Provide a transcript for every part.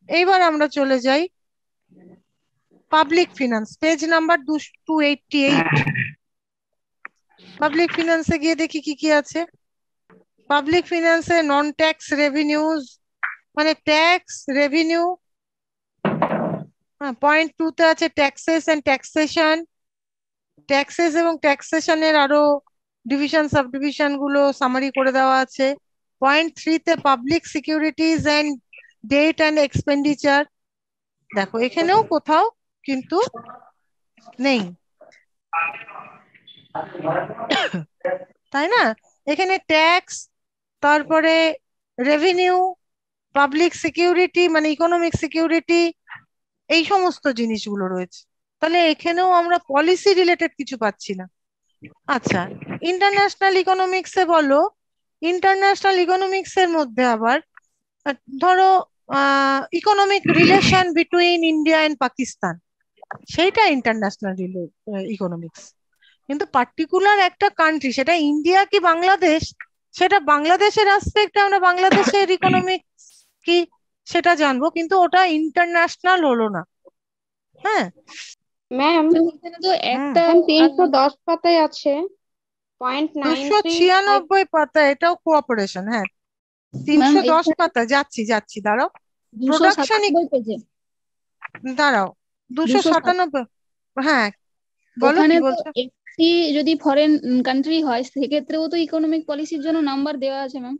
এইবার আমরা চলে যাই public finance, page number 288। Public ফিনান্সে গিয়ে দেখি কি কি আছে। পাবলিক ফিনান্সে নন ট্যাক্স রেভিনিউজ, মানে ট্যাক্স রেভিনিউ। পয়েন্ট 2 তে আছে ট্যাক্সেস এন্ড ট্যাক্সেশন। ট্যাক্সেস এবং ট্যাক্সেশনের আরো ডিভিশন সাব ডিভিশন গুলো সামারি করে দেওয়া আছে। পয়েন্ট 3 তে public securities and debt and expenditure. দেখো এখানেও কোথাও কিন্তু নেই, তাই না? এখানে ট্যাক্স, তারপরে রেভিনিউ, পাবলিক সিকিউরিটি মানে ইকোনমিক সিকিউরিটি, এই সমস্ত জিনিসগুলো রয়েছে। তাহলে এখানেও আমরা পলিসি রিলেটেড কিছু পাচ্ছি না। আচ্ছা, ইন্টারন্যাশনাল ইকোনমিক্সে বলো, ইন্টারন্যাশনাল ইকোনমিক্স এর মধ্যে আবার ধরো economic relation between India and Pakistan, সেইটা ইন্টারন্যাশনাল ইকোনমিক্স। কিন্তু পার্টিকুলার একটা কান্ট্রি, সেটা ইন্ডিয়া কি বাংলাদেশ, সেটা বাংলাদেশের অ্যাসপেক্টে আমরা বাংলাদেশের ইকোনমিক্স কি সেটা জানবো, কিন্তু ওটা ইন্টারন্যাশনাল হলো না। হ্যাঁ ম্যাম এখানে তো হুম, একটা 310 পাতায় আছে পয়েন্ট 296 পাতা, এটাও কোঅপারেশন। হ্যাঁ, ম্যাম 310 পাতা, যাচ্ছি যাচ্ছি, দাঁড়াও। প্রোডাকশন, 297 পেজে, দাঁড়াও, 297। হ্যাঁ বলো ওখানে কি তো বলছো। একটি যদি ফরেন কান্ট্রি হয় সেক্ষেত্রেও তো ইকোনমিক পলিসির জন্য নাম্বার দেওয়া আছে ম্যাম।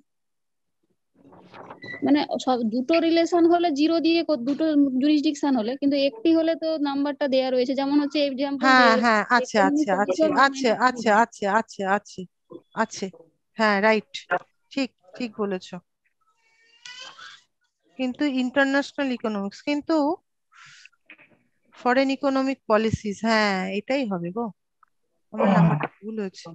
মানে সব দুটো রিলেশন হলে জিরো দিয়ে দুটো জুরিসডিকশন হলে, কিন্তু একটি হলে তো নাম্বারটা দেয়া রয়েছে, যেমন হচ্ছে এক্সাম্পল হ্যাঁ দিয়ে হ্যাঁ, আছে economic আছে policy আছে of আছে 1992 আছে আছে আছে আছে আছে। হ্যাঁ রাইট, ঠিক ঠিক বলেছো। কিন্তু ইন্টারন্যাশনাল ইকোনমিক্স, কিন্তু ফরেন ইকোনমিক পলিসিস, হ্যাঁ এটাই হবে গো, আমার নাম্বারটা ভুল হয়েছে।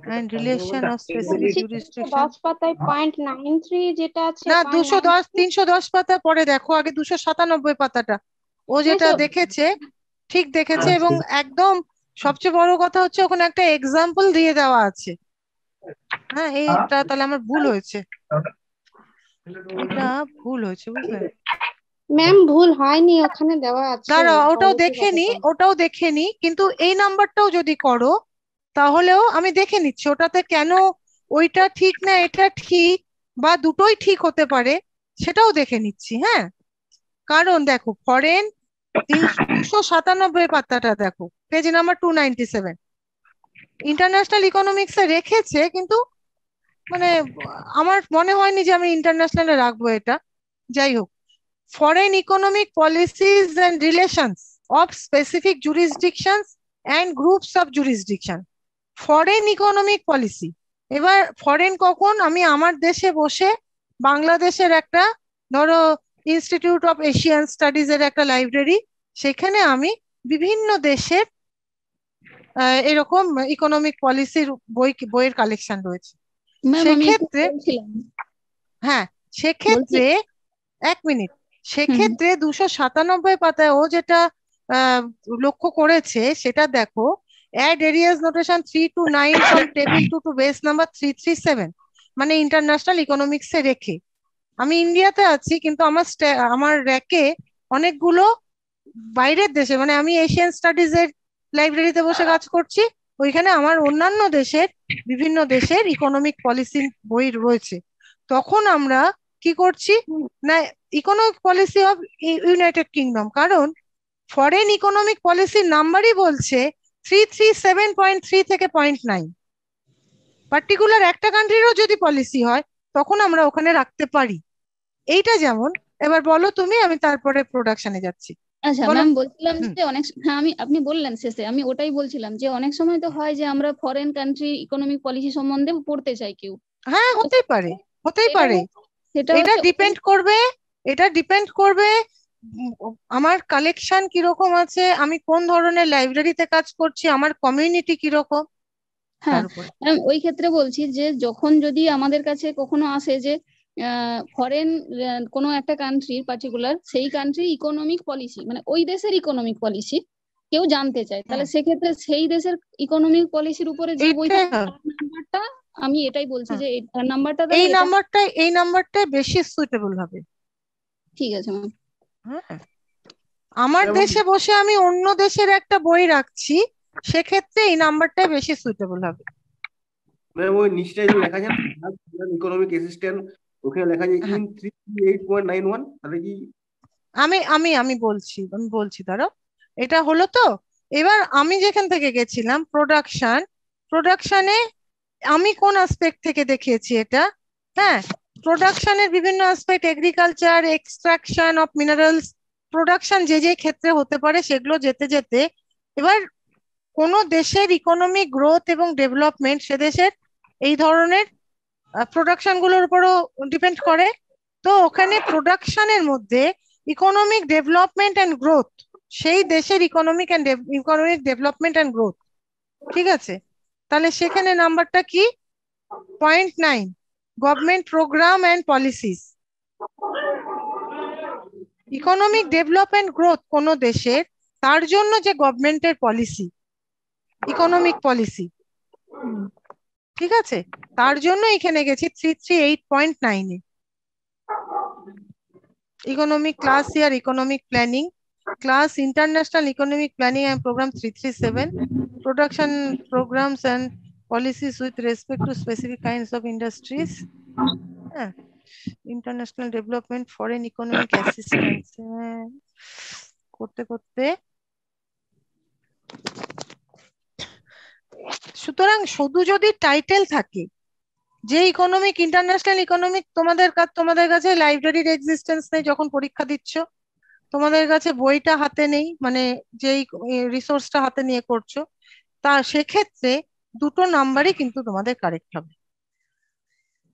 And relation of specific jurisdiction, 10 পাতায় .93 যেটা আছে না পয়েন্ট 210 310 পাতা পরে দেখো, আগে 297 পাতাটা। ও যেটা দেখেছে ঠিক দেখেছে, এবং একদম সবচেয়ে বড় কথা হচ্ছে ওখানে একটা এক্সাম্পল দিয়ে দেওয়া আছে। হ্যাঁ এটা তাহলে আমার ভুল হয়েছে, এটা ভুল হয়েছে বুঝলে। ম্যাম ভুল হয়নি, ওখানে দেওয়া আছে দাঁড়াও ওটাও policy দেখে নি, কতটা। ওটাও দেখে নি, কিন্তু এই নাম্বারটাও যদি করো তাহলেও আমি দেখে নিচ্ছি ওটাতে কেন ওইটা ঠিক না এটা ঠিক, বা দুটোই ঠিক হতে পারে, সেটাও দেখে নিচ্ছি। হ্যাঁ, কারণ দেখো ফরেন 297 পাতাটা দেখো, পেজ নাম্বার 297, ইন্টারন্যাশনাল ইকোনমিক্সে রেখেছে, কিন্তু মানে আমার মনে হয়নি যে আমি ইন্টারন্যাশনালে রাখবো এটা। যাই হোক, foreign economic policies and relations of specific jurisdictions and groups of jurisdiction, foreign economic policy. এবার ফরেন কখন, আমি আমার দেশে বসে বাংলাদেশের একটা ধরো ইনস্টিটিউট অফ এশিয়ান স্টাডিজ এর একটা লাইব্রেরি, সেখানে আমি বিভিন্ন দেশের এরকম ইকোনমিক পলিসির বইয়ের কালেকশন রয়েছে। ম্যাম আমি একটু সেক্ষেত্রে বলছিলাম, হ্যাঁ, বলছি সেক্ষেত্রে এক মিনিট, হুম সেক্ষেত্রে 297 পাতায় ও যেটা আহ, লক্ষ্য করেছে সেটা দেখো, add areas notation 3 to 9 from table two base number 337, মানে ইন্টারন্যাশনাল ইকোনমিক্সে রেখে। আমি ইন্ডিয়াতে আছি, কিন্তু আমার র্যাকে অনেকগুলো বাইরের দেশে, মানে আমি এশিয়ান স্টাডিজ এর লাইব্রেরিতে বসে কাজ করছি, ওইখানে আমার অন্যান্য দেশের বিভিন্ন দেশের ইকোনমিক পলিসি বই রয়েছে। তখন আমরা কি করছি না, economic policy of United kingdom, কারণ ফরেন ইকোনমিক পলিসির নাম্বারই বলছে 337.3 থেকে 0.9, পার্টিকুলার একটা কান্ট্রিরও যদি পলিসি হয় তখন আমরা ওখানে রাখতে পারি। এইটা যেমন, এবার বলো তুমি, আমি তারপরে প্রোডাকশনে যাচ্ছি। আচ্ছা বলো। ম্যাম, বলছিলাম হুম, যে হ্যাঁ আমি, আপনি বললেন শেষে, আমি ওটাই বলছিলাম যে অনেক সময় তো হয় যে আমরা ফরেন কান্ট্রি ইকোনমিক পলিসি সম্বন্ধে পড়তে চাই কেউ, হ্যাঁ তো হতেই পারে, হতেই সেটা পারে। সেটা এটা হচ্ছে ডিপেন্ড করবে, এটা ডিপেন্ড করবে আমার কালেকশন কিরকম আছে, আমি কোন ধরনের লাইব্রেরিতে কাজ করছি, আমার কমিউনিটি কিরকম। হ্যাঁ তার উপরে ম্যাম, ওই ক্ষেত্রে বলছি যে যখন যদি আমাদের কাছে কখনো আসে যে ফরেন কোনো একটা কান্ট্রির পার্টিকুলার সেই কান্ট্রির ইকোনমিক পলিসি, মানে ওই দেশের ইকোনমিক পলিসি কেউ জানতে চায়, তাহলে সেক্ষেত্রে সেই দেশের ইকোনমিক পলিসির উপরে যে বই এইটাই থাকে হবে। তার নাম্বারটা, আমি এটাই বলছি হ্যাঁ, যে এই নাম্বারটা এই তাহলে এটা। নাম্বারটাই বেশি সুইটেবল হবে। ঠিক আছে ম্যাম। হ্যাঁ, আমার ম্যাম দেশে বসে আমি অন্য দেশের একটা বই রাখছি, সেক্ষেত্রে এই নাম্বারটাই বেশি সুইটেবল হবে। ম্যাম ওই নিচটায় যে লেখা যায় ইকোনমিক অ্যাসিস্ট্যান্ট, ওখানে লেখা যায় হ্যাঁ, ইন 338.91, তাহলে কি? আমি আমি আমি বলছি দাঁড়াও, এটা হলো তো। এবার আমি যেখান থেকে গেছিলাম প্রোডাকশনে আমি কোন আসপেক্ট থেকে দেখিয়েছি এটা। হ্যাঁ, প্রোডাকশনের বিভিন্ন aspect, agriculture, extraction of minerals, production যে যে ক্ষেত্রে হতে পারে সেগুলো যেতে যেতে এবার কোন দেশের ইকোনমিক গ্রোথ এবং ডেভেলপমেন্ট সে দেশের এই ধরনের প্রোডাকশন গুলোর উপরও ডিপেন্ড করে। তো ওখানে প্রোডাকশনের মধ্যে ইকোনমিক ডেভেলপমেন্ট অ্যান্ড গ্রোথ, সেই দেশের ইকোনমিক ডেভেলপমেন্ট অ্যান্ড গ্রোথ, ঠিক আছে? তাহলে সেখানে নাম্বারটা কি? 0.9, government program and policies. Economic development growth কোন দেশের, তার জন্য যে গভর্নমেন্টের পলিসি, ইকোনমিক পলিসি, ঠিক আছে, তার জন্য এখানে গেছি 338.9 এ। Economic class year economic planning, class international economic planning and program 337, production programs and policies with respect to specific kinds of industries, international development, foreign economic assistance, করতে করতে সুতরাং শুধু যদি টাইটেল থাকে যে ইকোনমিক, ইন্টারন্যাশনাল ইকোনমিক, তোমাদের কাছে লাইব্রেরির এক্সিস্টেন্স নেই যখন পরীক্ষা দিচ্ছ, তোমাদের কাছে বইটা হাতে নেই, মানে যেই রিসোর্সটা হাতে নিয়ে করছো, তা সেক্ষেত্রে দুটো নাম্বারই কিন্তু তোমাদের কারেক্ট হবে,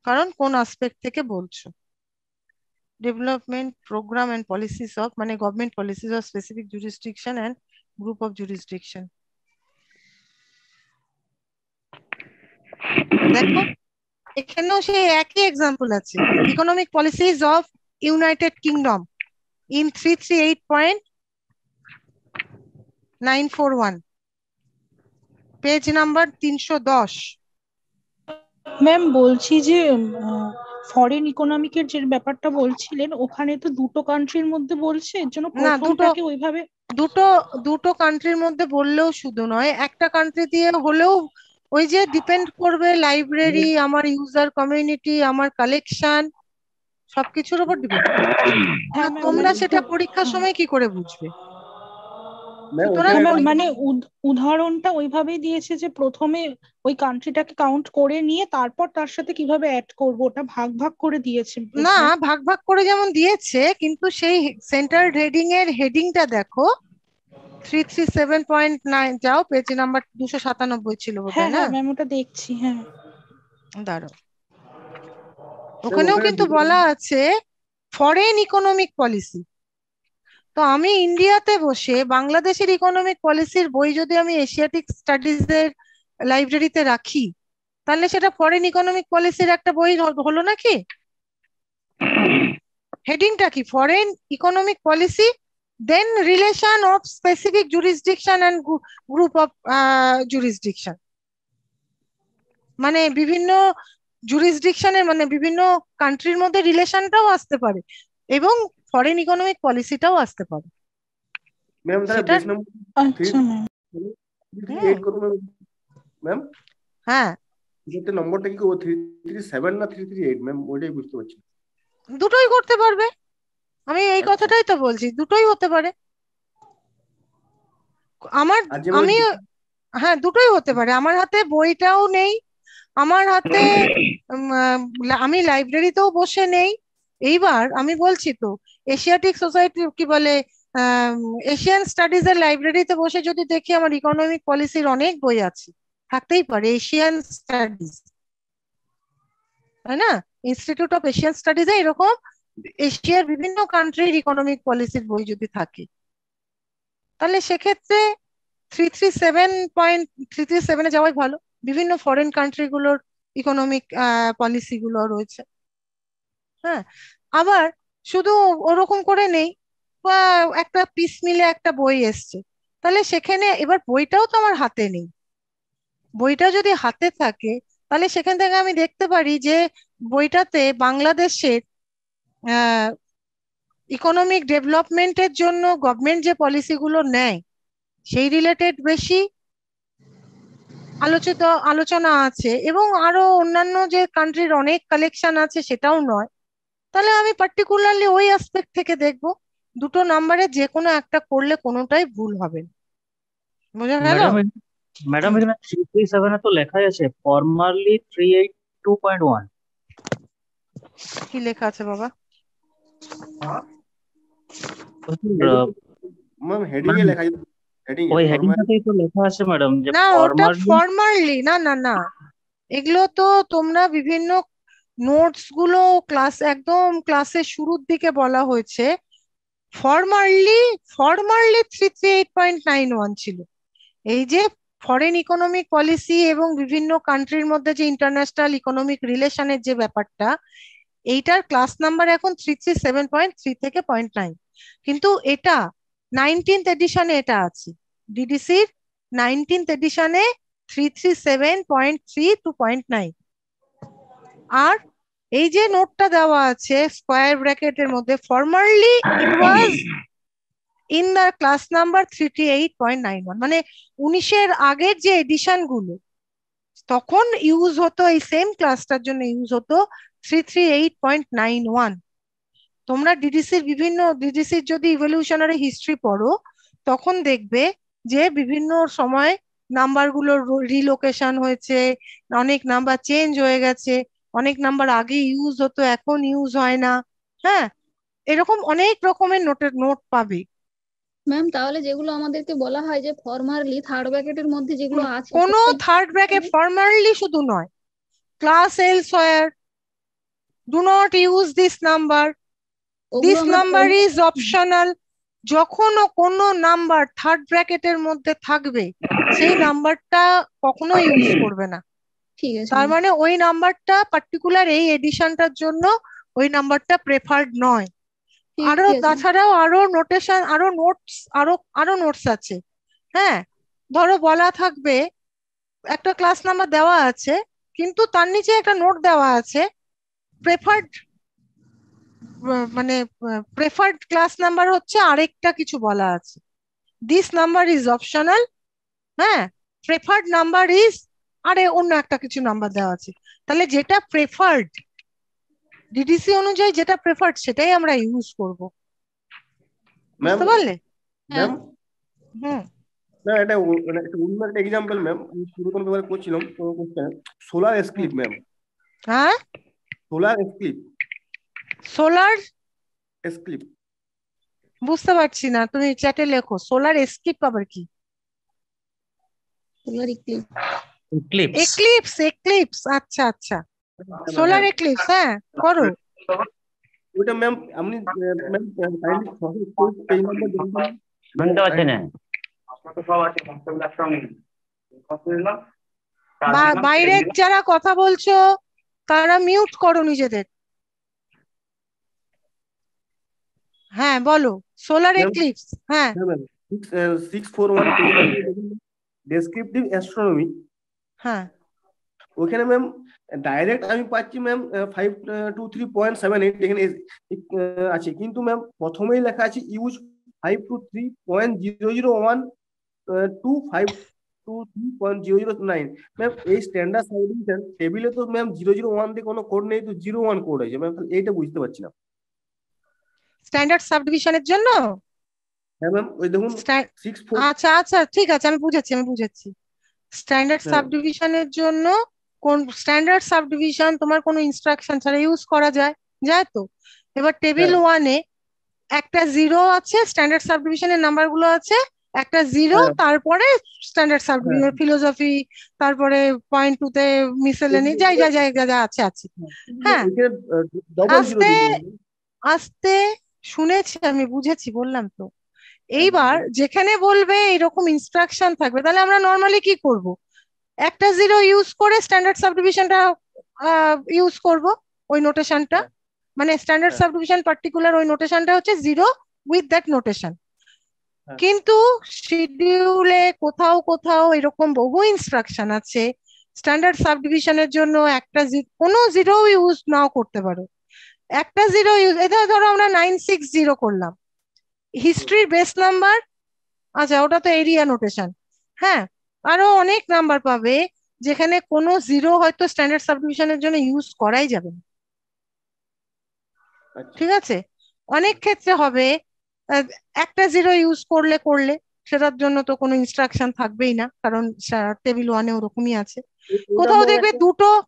কারণ কোন আসপেক্ট থেকে বলছো। Development program and policies of, মানে government policies of specific jurisdiction and group of jurisdiction. দেখো এখানেও সেই একই এক্সাম্পল আছে, economic policies of United Kingdom in 338.941, page number 310। Ma'am বলছি যে ফরেন ইকোনমিকের যে ব্যাপারটা বলছিলেন, ওখানে তো দুটো কান্ট্রির মধ্যে বলছে, এর জন্য না, প্রথমটাকে ওইভাবে দুটো দুটো কান্ট্রির মধ্যে বললেও শুধু নয়, একটা কান্ট্রি দিয়ে হলেও ওই যে ডিপেন্ড করবে লাইব্রেরি, আমার ইউজার কমিউনিটি, আমার কালেকশন, সবকিছুর উপর ডিপেন্ড করবে। হ্যাঁ ম্যাম, তোমরা সেটা পরীক্ষার সময় কি করে বুঝবে? সুতরাং মানে উদাহরণটা ওইভাবেই দিয়েছে যে প্রথমে ওই কান্ট্রিটাকে কাউন্ট করে নিয়ে তারপর তার সাথে কিভাবে অ্যাড করব, ওটা ভাগ ভাগ করে দিয়েছে। না, ভাগ ভাগ করে যেমন দিয়েছে, কিন্তু সেই সেন্ট্রাল হেডিং এর হেডিংটা দেখো, 337.9, যাও পেজ নাম্বার 297 ছিল বোধহয়, হ্যাঁ না? হ্যাঁ ম্যাম, ওটা দেখছি। হ্যাঁ, দাঁড়াও, ওখানেও কিন্তু বলা আছে ফরেন ইকোনমিক পলিসি। তো আমি ইন্ডিয়াতে বসে বাংলাদেশের ইকোনমিক পলিসির বই যদি আমি এশিয়াটিক স্টাডিজ এর লাইব্রেরিতে রাখি, তাহলে সেটা ফরেন ইকোনমিক পলিসির একটা বই হলো নাকি? হেডিংটা কি? Foreign economic policy, then relation of specific jurisdiction and group of jurisdiction, মানে বিভিন্ন জুরিসডিকশনের, মানে বিভিন্ন কান্ট্রির মধ্যে রিলেশনটাও আসতে পারে এবং ফরেন ইকোনমিক পলিসিটাও আসতে পারে। ম্যাম তাহলে সেটা পেজ নম্বর আচ্ছা ম্যাম। 338 কত ম্যাম? হ্যাঁ, এটা নম্বরটা কি 337 না 338 ম্যাম? ওইটাই বুঝতে পারছি না। দুটোই করতে পারবে, আমি এই কথাটাই তো বলছি, দুটোই হতে পারে। আমার আর যেমন আমি হ্যাঁ, দুটোই হতে পারে। আমার হাতে বইটাও নেই, আমার হাতে আমি লাইব্রেরিতেও বসে নেই। এইবার আমি বলছি তো, এশিয়াটিক সোসাইটি কি বলে, এশিয়ান স্টাডিজ এর লাইব্রেরিতে বসে যদি দেখি আমার ইকোনমিক পলিসির অনেক বই আছে, থাকতেই পারে এশিয়ান স্টাডিজ, তাই না? ইনস্টিটিউট অফ এশিয়ান স্টাডিজে এরকম এশিয়ার বিভিন্ন কান্ট্রির ইকোনমিক পলিসির বই যদি থাকে, তাহলে সেক্ষেত্রে 337.337 যাওয়াই ভালো। বিভিন্ন ফরেন কান্ট্রি গুলোর ইকোনমিক পলিসি গুলো রয়েছে। হ্যাঁ, আবার শুধু ওরকম করে নেই, বা একটা পিস মিলে একটা বই এসছে, তাহলে সেখানে এবার বইটাও তো আমার হাতে নেই। বইটা যদি হাতে থাকে তাহলে সেখান থেকে আমি দেখতে পারি যে বইটাতে বাংলাদেশের ইকোনমিক ডেভেলপমেন্টের জন্য গভর্নমেন্ট যে পলিসিগুলো নেয় সেই রিলেটেড বেশি আলোচনা আছে, এবং আরো অন্যান্য যে কান্ট্রির অনেক কালেকশন আছে সেটাও নয়। তাহলে আমি পার্টিকুলারলি ওই অ্যাসপেক্ট থেকে দেখব, দুটো নাম্বারে যে কোনো একটা করলে কোনোটাই ভুল হবে না। বোঝা গেল? ম্যাডাম ম্যাডাম হুম, এখানে 337 তো লেখাই আছে ফর্মালি 382.1। কি লেখা আছে বাবা? ম্যাম হেডিং এ লেখা আছে, হেডিং এ ওই ফরম্যাট। হেডিংটাতেই তো লেখা আছে ম্যাডাম যে না, ওটা ফর্মালি। ফর্মালি না, না, না, এগুলো তো তোমরা বিভিন্ন নোটস গুলো একদম ক্লাসের শুরুর দিকে বলা হয়েছে। ফর্মালি 338.91 ছিল। এই যে ফরেন ইকোনমিক পলিসি এবং বিভিন্ন কান্ট্রির মধ্যে যে ইন্টারন্যাশনাল ইকোনমিক রিলেশনের যে ব্যাপারটা, এইটার ক্লাস নাম্বার এখন 337.3 থেকে 0.9, কিন্তু এটা 19th এডিশনে এটা আছে, ডিডিসির 19th এডিশনে 337.3 to 0.9। আর এই যে নোটটা দেওয়া আছে স্কোয়ার ব্র্যাকেটের মধ্যে, formally it was in the class number 338.91, মানে 19-এর আগের যে এডিশন গুলো তখন ইউজ হতো, এই সেম ক্লাসটার জন্য ইউজ হতো 338.91। তোমরা ডিডিসির যদি ইভলিউশনারি হিস্ট্রি পড়ো তখন দেখবে যে বিভিন্ন সময় নাম্বারগুলোর রিলোকেশন হয়েছে, অনেক নাম্বার চেঞ্জ হয়ে গেছে, অনেক নাম্বার আগে ইউজ হতো এখন ইউজ হয় না। হ্যাঁ, এরকম অনেক রকমের নোট পাবে। ম্যাম তাহলে যেগুলো আমাদেরকে বলা হয় যে ফর্মালি থার্ড ব্র্যাকেটের মধ্যে যেগুলো আছে কোনো সেগুলো থার্ড ব্র্যাকেট ফর্মালি শুধু নয়, class elsewhere, do not use this number, ওগুলো দিস আমরা নাম্বার ইজ অপশনাল। যখনও কোনো নাম্বার থার্ড ব্র্যাকেটের মধ্যে থাকবে সেই নাম্বারটা কখনো ইউজ করবে না। ঠিক আছে তার ম্যাম। মানে ওই নাম্বারটা পার্টিকুলার এই এডিশনটার জন্য ওই নাম্বারটা প্রেফার্ড নয়। আরো ঠিক আছে তাছাড়াও আরো নোটেশন, আরো নোটস, আরো নোটস আছে। হ্যাঁ, ধরো বলা থাকবে একটা ক্লাস নাম্বার দেওয়া আছে কিন্তু তার নিচে একটা নোট দেওয়া আছে প্রেফার্ড, মানে প্রেফার্ড ক্লাস নাম্বার হচ্ছে আরেকটা কিছু বলা আছে, দিস নাম্বার ইজ অপশনাল। হ্যাঁ, প্রেফার্ড নাম্বার ইজ আরে অন্য একটা কিছু নাম্বার দেওয়া আছে। তাহলে যেটা প্রেফার্ড ডিডিসি অনুযায়ী যেটা প্রেফার্ড সেটাই আমরা ইউজ করব। ম্যাম বুঝতে পারলে? ম্যাম হুম, ম্যাম এটা মানে একটা অন্য একটা এক্সাম্পল ম্যাম, আমি পুরো ব্যাপারে করছিলাম কোশ্চেন, সোলার এসক্লিপ ম্যাম, হ্যাঁ, সোলার এসক্লিপ, সোলার এসক্লিপ। বুঝতে পারছি না, তুমি চ্যাটে লেখো সোলার এসক্লিপ আবার কি? Solar eclipse. ইক্লিপস। এক্লিপস, আচ্ছা আচ্ছা, সোলার এক্লিপস, হ্যাঁ করো। ওটা ম্যাম আপনি ম্যাম কাইন্ডলি পেজ নাম্বার দেখুন। শুনতে পাচ্ছেন না? বাইরের যারা কথা বলছো তারা মিউট করো নিজেদের। হ্যাঁ বলো, সোলার এক্লিপস। হ্যাঁ, 641 পেজ নাম্বার দেখুন, ডেসক্রিপটিভ অ্যাস্ট্রোনমি। হ্যাঁ, ওখানে ম্যাম ডাইরেক্ট আমি পাচ্ছি ম্যাম 523.78 এখানে আছে, কিন্তু ম্যাম প্রথমেই লেখা আছে ইউজ 523.001 টু 523.009। ম্যাম এই স্ট্যান্ডার্ড সাবডিভিশন টেবিলে তো ম্যাম 001 দিয়ে কোনো কোড নেই, তো 01 কোড আছে ম্যাম, এইটা বুঝতে পারছি না। স্ট্যান্ডার্ড সাবডিভিশনের জন্য। হ্যাঁ ম্যাম ওই দেখুন 64। আচ্ছা আচ্ছা, ঠিক আছে, আমি বুঝেছি। স্ট্যান্ডার্ড সাবডিভিশনের জন্য কোন স্ট্যান্ডার্ড সাবডিভিশন তোমার কোনো ইনস্ট্রাকশন ছাড়া ইউজ করা যায় তো। এবার টেবিল 1-এ একটা 0 আছে, স্ট্যান্ডার্ড সাবডিভিশনের নাম্বার গুলো আছে একটা 0, তারপরে স্ট্যান্ডার্ড সাবডিভিশন ফিলোসফি, তারপরে পয়েন্ট 2-তে মিসেলেনি, যা আছে। হ্যাঁ, আস্তে আস্তে শুনেছি, আমি বুঝেছি, বললাম তো। এইবার যেখানে বলবে এরকম ইনস্ট্রাকশন থাকবে তাহলে আমরা নর্মালি কি করব, একটা জিরো ইউজ করে স্ট্যান্ডার্ড সাবডিভিশনটা ইউজ করব, ওই নোটেশনটা, হ্যাঁ মানে স্ট্যান্ডার্ড হ্যাঁ সাবডিভিশন পার্টিকুলার ওই নোটেশনটা হচ্ছে জিরো উইথ দ্যাট নোটেশন। হ্যাঁ কিন্তু শিডিউলে কোথাও কোথাও এরকম বহু ইনস্ট্রাকশন আছে স্ট্যান্ডার্ড সাবডিভিশনের জন্য একটা কোনো জিরো ইউজ নাও করতে পারো। একটা জিরো ইউজ, এটা ধরো আমরা 960 করলাম, হিস্ট্রির বেস নাম্বার, আচ্ছা ওটা তো এরিয়া নোটেশন। হ্যাঁ, আরো অনেক নাম্বার পাবে যেখানে কোনো জিরো হয়তো স্ট্যান্ডার্ড সাবডিভিশনের জন্য ইউজ করাই যাবে না। আচ্ছা ঠিক আছে, অনেক ক্ষেত্রে হবে একটা জিরো ইউজ করলে করলে সেটার জন্য তো কোনো ইনস্ট্রাকশন থাকবেই না, কারণ টেবিল ওয়ানে ওরকমই আছে। এটা কোথাও ম্যাম দেখবে একটা দুটো, একটা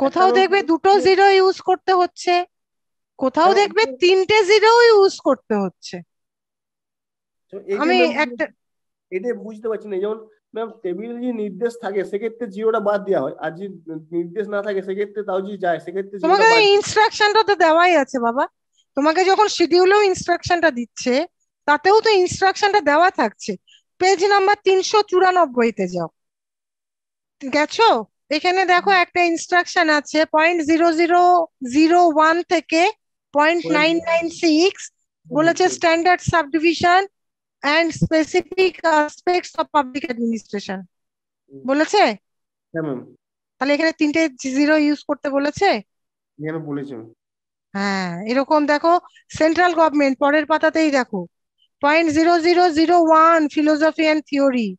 কোথাও ম্যাম দেখবে দুটো জিরো ইউজ করতে হচ্ছে, কোথাও দেখবে ম্যাম তিনটে জিরো ইউজ করতে হচ্ছে। এইটাই আমি ম্যাম একটা, এটাই বুঝতে পারছি না। যেমন ম্যাম টেবিলে যদি নির্দেশ থাকে সেক্ষেত্রে জিরোটা বাদ দেওয়া হয়, আর যদি নির্দেশ না থাকে সেক্ষেত্রে তাও যদি যায় সেক্ষেত্রে জিরোটা তোমাকে বাদ দিই। ইনস্ট্রাকশনটা তো দেওয়াই আছে বাবা, তোমাকে যখন শিডিউলেও ইনস্ট্রাকশনটা দিচ্ছে তাতেও তো ইনস্ট্রাকশনটা দেওয়া থাকছে। পেজ নাম্বার 394-তে যাও, গেছো? এখানে দেখো একটা ইনস্ট্রাকশন আছে 0.0001 থেকে 0.996, বলেছে standard subdivision and specific aspects of public administration বলেছে। হ্যাঁ ম্যাম, তাহলে এখানে তিনটে জিরো ইউজ করতে বলেছে। এখানে বলেছে ম্যাম। হ্যাঁ, এরকম দেখো সেন্ট্রাল গভর্নমেন্ট পরের পাতাতেই দেখো 0.0001 ফিলোসফি অ্যান্ড থিওরি,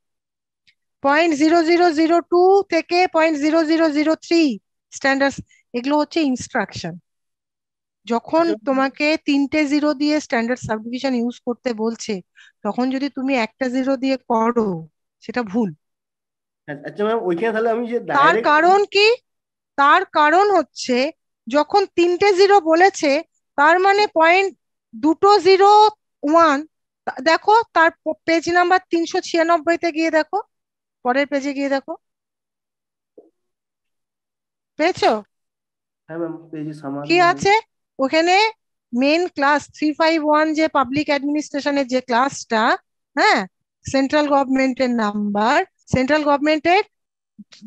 0.0002 থেকে 0.0003 স্ট্যান্ডার্ড, এগুলো হচ্ছে ইনস্ট্রাকশন। যখন আচ্ছা তোমাকে তিনটে জিরো দিয়ে স্ট্যান্ডার্ড সাবডিভিশন ইউজ করতে বলছে তখন যদি তুমি একটা জিরো দিয়ে করো সেটা ভুল। আচ্ছা ম্যাম, ওইখানে তাহলে আমি যে তার ডাইরেক্ট কারণ কি? তার কারণ হচ্ছে যখন তিনটে জিরো বলেছে তার মানে পয়েন্ট দুটো জিরো ওয়ান, দেখো তার পেজ নাম্বার 396-তে গিয়ে দেখো, পরের পেজে গিয়ে দেখো, পেয়েছো? হ্যাঁ ম্যাম পেয়েছি কি সামারি। আছে ওখানে? মেন ক্লাস 351, যে পাবলিক অ্যাডমিনিস্ট্রেশনের যে ক্লাসটা, হ্যাঁ, সেন্ট্রাল গভর্নমেন্টের নাম্বার, সেন্ট্রাল গভর্নমেন্টের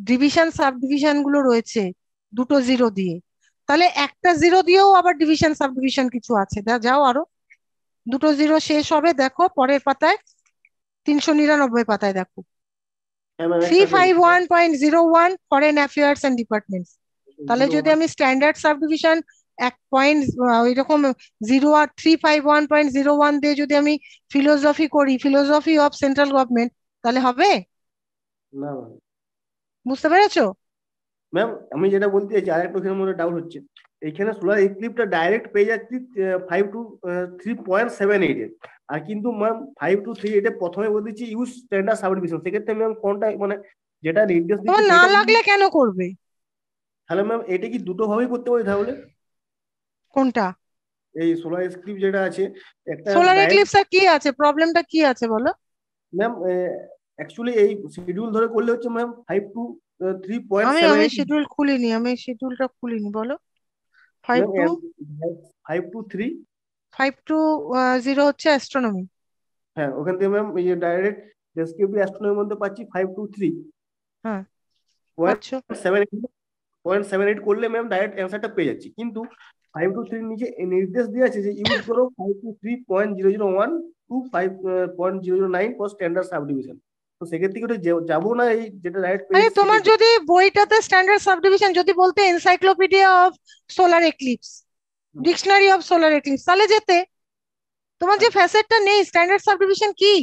ডিভিশন সাব ডিভিশন গুলো রয়েছে দুটো জিরো দিয়ে, তাহলে একটা জিরো দিয়েও আবার ডিভিশন সাব ডিভিশন কিছু আছে, যাও আরো দুটো জিরো শেষ হবে, দেখো পরের পাতায় 399 পাতায় দেখো হ্যাঁ ম্যাম একটা পেয়েছি। 351.01 ফরেন অ্যাফেয়ার্স অ্যান্ড ডিপার্টমেন্টস। তাহলে যদি আমি স্ট্যান্ডার্ড সাব ডিভিশন এক পয়েন্ট ওইরকম জিরো আর 351.01 দিয়ে যদি আমি ফিলোসফি করি, ফিলোসফি অফ সেন্ট্রাল গভর্নমেন্ট, তাহলে হবে? না ম্যাম। বুঝতে পেরেছো? ম্যাম আমি যেটা বলতে চাইছি আরেকটু এখানে মধ্যে ডাউট হচ্ছে, এইখানে সোলার ইক্লিপটা ডাইরেক্ট পেয়ে যাচ্ছি 5 to 3.78 এর, আর কিন্তু ম্যাম 5 to 3 এটা প্রথমে বলে দিচ্ছি ইউজ স্ট্যান্ডার্ড সাবডিভিশন, সেক্ষেত্রে ম্যাম কোনটা মানে যেটা নির্দেশ দিচ্ছে তোমার না সেটা লাগলে কেন করবে? তাহলে ম্যাম এটা কি দুটো ভাবেই করতে পারি তাহলে? কোনটা? এই সোলার স্ক্রিপ্ট যেটা আছে একটা সোলার ডাইরেক্ট এক্লিপসে কি আছে, প্রবলেমটা কি আছে বলো? ম্যাম অ্যাকচুয়ালি এই শিডিউল ধরে করলে হচ্ছে ম্যাম 5 to আমি 3.78 শিডিউল খুলিনি, আমি শিডিউলটা খুলিনি, বলো। Five to ma'am 5 to 3। 5 to 0 হচ্ছে অ্যাস্ট্রোনমি। হ্যাঁ ওখান থেকে ম্যাম এই ডাইরেক্ট ডেসক্রিপটিভ অ্যাস্ট্রোনমির মধ্যে পাচ্ছি 5 to 3 হ্যাঁ, পয়েন্ট পাচ্ছ। 0.78 করলে ম্যাম ডাইরেক্ট অ্যান্সারটা পেয়ে যাচ্ছি, কিন্তু 5 to 3 নিচে এই নির্দেশ দেওয়া আছে যে ইউজ করো 5 to 3.001 to 5.009 for standard subdivision. তো সেক্ষেত্রে কি ওটা যাবো না এই যেটা ডাইরেক্ট পেয়ে আরে যাচ্ছি তোমার সেটাই? যদি বইটাতে স্ট্যান্ডার্ড সাবডিভিশন যদি বলতে encyclopedia of solar eclipse, dictionary of solar eclipse, তাহলে যেতে। তোমার যে ফ্যাসেটটা নেই, স্ট্যান্ডার্ড সাবডিভিশন কি?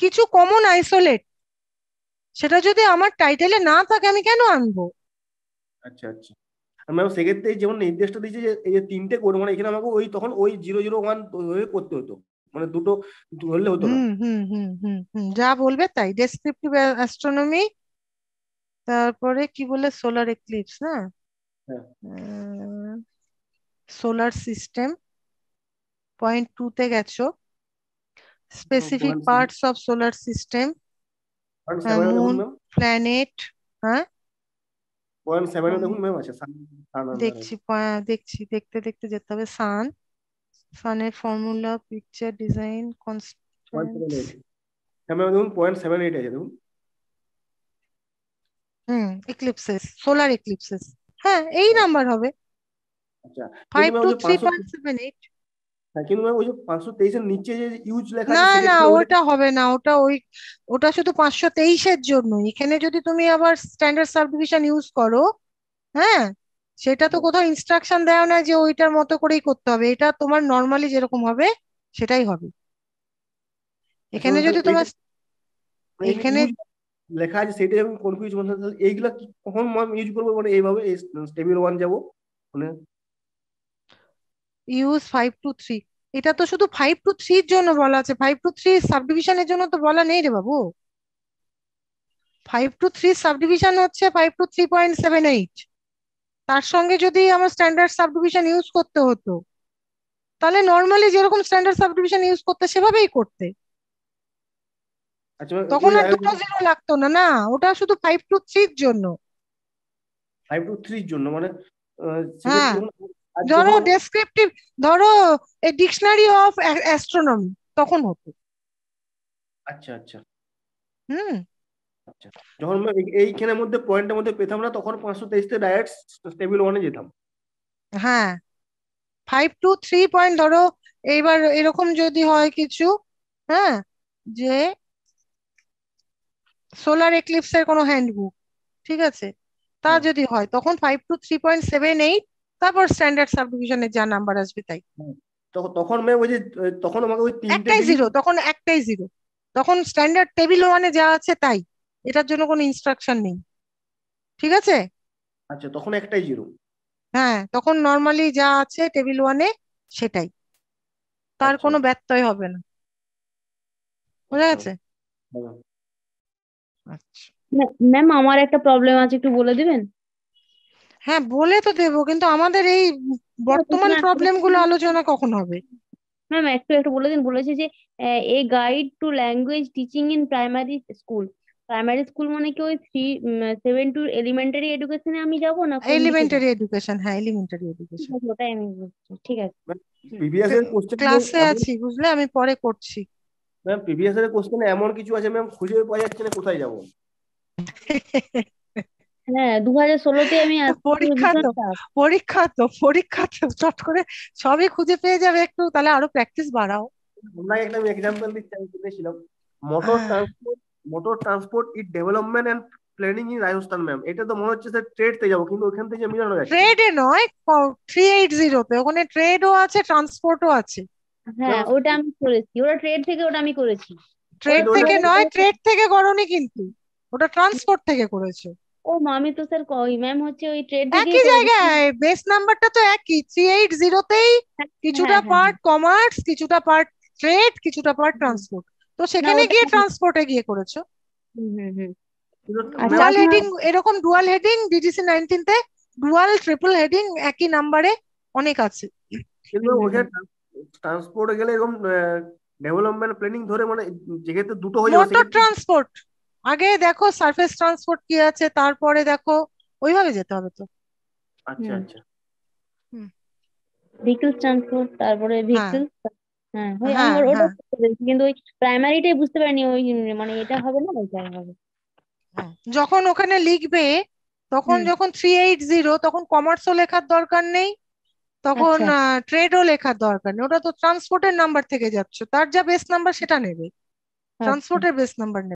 কিছু কমন আইসোলেট, সেটা যদি আমার টাইটেলে না থাকে আমি কেন আনবো? আচ্ছা আচ্ছা। আর ম্যাম সেক্ষেত্রে যেমন নির্দেশটা দিচ্ছে যে এই যে তিনটে করে মানে এখানে আমাকে ওই তখন ওই 001 করতে হতো, মানে দুটো ধরলে হতো না। হুম হুম হুম হুম হুম, যা বলবে তাই। ডেসক্রিপটিভ অ্যাস্ট্রোনমি, তারপরে কি বলে, সোলার এক্লিপস না, হ্যাঁ সোলার সিস্টেম, .2-তে গেছো, specific point parts of solar system, 0.7 দেখুন মুন, ম্যাম, প্ল্যানেট। হ্যাঁ 0.7 আমি দেখুন ম্যাম আছে সান আন্ডারে। দেখছি, দেখছি, দেখতে দেখতে যেতে হবে। সানের ফর্মুলা, পিকচার, ডিজাইন, কনস্ট্যান্টস। 0.78 হ্যাঁ ম্যাম দেখুন 0.78 আছে দেখুন। ইক্লিপসেস, সোলার ইক্লিপসেস, হ্যাঁ এই নাম্বার হবে আচ্ছা, কিন্তু 5 ম্যাম টু ওই যে থ্রি 500, পয়েন্ট সেভেন এইট হ্যাঁ কিন্তু ম্যাম ওই যে 523 এর নিচে যে ইউজ লেখা না আছে না, সেক্ষেত্রে ওটা ওটা হবে না, ওটা শুধু 523-এর জন্য। এখানে যদি তুমি আবার স্ট্যান্ডার্ড সাবডিভিশন ইউজ করো, হ্যাঁ, সেটা তো কোথাও ইনস্ট্রাকশন দেওয়া না যে ওইটার মতো করেই করতে হবে, এটা তোমার নর্মালি যেরকম হবে সেটাই হবে। আচ্ছা এখানে ম্যাম, যদি তাহলে তোমার এই যে এখানে ইউজ লেখা আছে সেটাই আমি কনফিউজ, মানে তাহলে এইগুলা কখন ম্যাম ইউজ করবো, মানে এইভাবে এই টেবিল 1 যাবো মানে? ইউজ 5 টু 3, এটা তো শুধু 5 টু 3-র জন্য বলা আছে, 5 টু 3 সাবডিভিশনের জন্য তো বলা নেই রে বাবু। 5 টু 3 সাবডিভিশন হচ্ছে 5 টু 3.78, তার সঙ্গে যদি আমার স্ট্যান্ডার্ড সাবডিভিশন ইউজ করতে হতো তাহলে নর্মালি যেরকম স্ট্যান্ডার্ড সাবডিভিশন ইউজ করতে সেভাবেই করতে, আচ্ছা ম্যাম, তখন এর আর আগে দুটো জিরো লাগতো না। না, ওটা শুধু 5 টু 3-র জন্য। 5 to 3 জন্য মানে সেক্ষেত্রে হ্যাঁ, যখন আর ধরো যখন ডেসক্রিপটিভ, ধরো এ ডিকশনারি অফ অ্যাস্ট্রোনমি, তখন হতো। আচ্ছা আচ্ছা হুম, আচ্ছা, যখন ম্যাম এইখানের মধ্যে পয়েন্টের মধ্যে পেতাম না তখন 523 তে ডাইরেক্ট টেবিল 1-এ যেতাম। হ্যাঁ, 5 টু 3 পয়েন্ট ধরো, এইবার এরকম যদি হয় কিছু, হ্যাঁ, যে সোলার এক্লিপসের কোনো হ্যান্ডবুক, ঠিক আছে, তা হুম, যদি হয় তখন 5 টু 3.78, তারপর স্ট্যান্ডার্ড সাবডিভিশনের যা নাম্বার আসবে তাই। হুম। তখন ম্যাম ওই যে তখন আমাকে ওই তিনটে একটাই ডিজিট। জিরো, তখন একটাই জিরো, তখন স্ট্যান্ডার্ড টেবিল ওয়ানে যা আছে তাই, এটার জন্য কোনো ইনস্ট্রাকশন নেই, ঠিক আছে। আচ্ছা, তখন একটাই জিরো। হ্যাঁ, তখন নর্মালি যা আছে টেবিল ওয়ানে সেটাই, তার আচ্ছা কোনো ব্যত্যয় হবে না, বোঝা আচ্ছা গেছে? হ্যাঁ। আচ্ছা, ম্যাম আমার একটা প্রবলেম আছে, একটু বলে দিবেন? হ্যাঁ বলে তো দেবো, কিন্তু আমাদের এই বর্তমান প্রবলেম গুলো আলোচনা কখন হবে? ম্যাম একটু একটু বলে দিন। বলেছে যে a guide to language teaching in primary school. Primary school মানে কি ওই 7 টু এলিমেন্টারি এডুকেশনে আমি যাব না কোন দিকে যাব? এলিমেন্টারি এডুকেশন, হ্যাঁ এলিমেন্টারি ঠিক এডুকেশন। আছে, ওটাই আমি বলছি। ঠিক আছে। প্রিভিয়াস এর কোশ্চেন ক্লাসে এমন, আছি বুঝলে, আমি পরে করছি। ম্যাম প্রিভিয়াস এর কোশ্চেনে এমন কিছু আছে ম্যাম খুঁজে পাওয়া যাচ্ছে না, কোথায় যাবো? হ্যাঁ, 2016-তে আমি আসছি, পরীক্ষা ভীষণ তো, চাপ। পরীক্ষা তো চট করে সবই খুঁজে পেয়ে যাবে, একটু তাহলে আরো প্র্যাকটিস বাড়াও। আপনাকে একটা আমি এক্সাম্পল দিচ্ছি, আমি শুনেছিলাম মোটর হ্যাঁ, transport, motor transport it development and planning in Rajasthan ma'am. এটা তো মনে হচ্ছে স্যার ট্রেড তে যাবো, কিন্তু ওখান থেকে মিলানো যাচ্ছে না। ট্রেডে নয়, 380-তে ওখানে ট্রেডও আছে ট্রান্সপোর্টও আছে। হ্যাঁ, ম্যাম ওটা আমি করেছি, ওটা ট্রেড থেকে ওটা আমি করেছি। ওটা ট্রেড কিন্তু ওটা থেকে নয়, কিভাবে ট্রেড থেকে করনি কিন্তু, ওটা ট্রান্সপোর্ট থেকে করেছো। ও মা, আমি তো স্যার কই ম্যাম হচ্ছে ওই ট্রেড থেকেই একই করেছি। জায়গায়, বেস নাম্বারটা তো একই, 380-তেই হ্যাঁ কিছুটা হ্যাঁ হ্যাঁ পার্ট কমার্স, কিছুটা পার্ট ট্রেড, কিছুটা পার্ট ট্রান্সপোর্ট, তো না সেখানে ওটা গিয়ে ট্রান্সপোর্টে গিয়ে করেছো। হুম। কিন্তু আচ্ছা ম্যাম ডুয়াল আপনার হেডিং, এরকম ডুয়াল হেডিং ডিডিসি 19-তে, ডুয়াল ট্রিপল হেডিং একই নাম্বারে অনেক আছে। কিন্তু ওখানে ট্রান্সপোর্টে গেলে এরকম ডেভেলপমেন্ট প্ল্যানিং ধরে মানে যেহেতু দুটো হয়ে যাবে মোটর সেক্ষেত্রে। ট্রান্সপোর্ট, আগে দেখো সারফেস ট্রান্সপোর্ট কি আছে, তারপরে দেখো, ওইভাবে যেতে হবে তো। আচ্ছা আচ্ছা হুম, ভেহিকলস ট্রান্সপোর্ট, তারপরে হ্যাঁ ভেহিকলস। হ্যাঁ ওই হ্যাঁ আমার ওটা হ্যাঁ বুঝতে পেরেছি, কিন্তু ওই প্রাইমারিটাই বুঝতে পারিনি। ওই মানে এটা হবে না, ওইটাই হবে। হ্যাঁ। যখন ওখানে লিখবে, তখন হুম। যখন 380, তখন কমার্সও লেখার দরকার নেই, তখন আচ্ছা ট্রেডও লেখার দরকার নেই, ওটা তো ট্রান্সপোর্টের নাম্বার থেকে যাচ্ছে, তার যা বেস নাম্বার সেটা নেবে, আচ্ছা। ট্রান্সপোর্টের বেস নাম্বার নেবে।